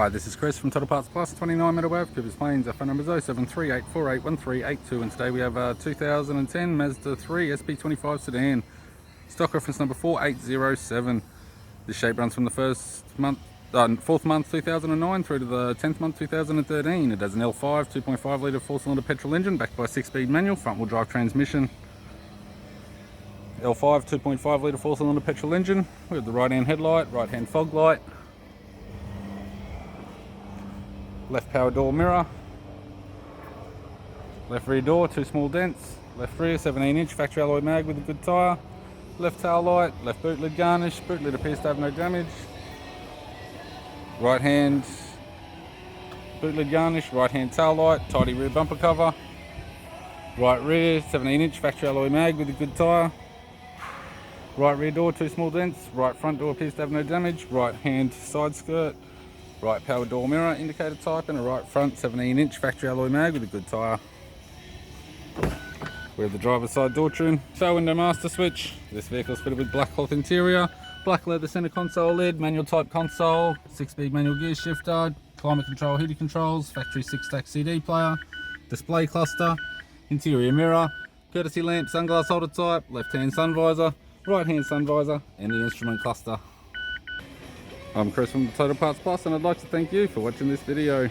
Hi, this is Chris from Total Parts Plus, 29 Meadow Ave, Cooper's Plains. Our phone number is 0738481382, and today we have a 2010 Mazda 3 SP25 sedan. Stock reference number 4807. This shape runs from the fourth month 2009 through to the 10th month 2013. It has an L5 2.5 litre 4-cylinder petrol engine backed by a 6-speed manual front wheel drive transmission. L5 2.5 litre 4-cylinder petrol engine. We have the right hand headlight, right hand fog light, left power door mirror, left rear door 2 small dents, left rear 17-inch factory alloy mag with a good tyre, left tail light, left boot lid garnish, boot lid appears to have no damage, right hand boot lid garnish, right hand tail light, tidy rear bumper cover, right rear 17-inch factory alloy mag with a good tyre, right rear door 2 small dents, right front door appears to have no damage, right hand side skirt, right power door mirror indicator type, and a right front 17-inch factory alloy mag with a good tyre. We have the driver's side door trim, tow window master switch. This vehicle is fitted with black cloth interior, black leather center console lid, manual type console, 6-speed manual gear shifter, climate control heating controls, factory 6-stack CD player, display cluster, interior mirror, courtesy lamp, sunglass holder type, left hand sun visor, right hand sun visor, and the instrument cluster. I'm Chris from Total Parts Plus, and I'd like to thank you for watching this video.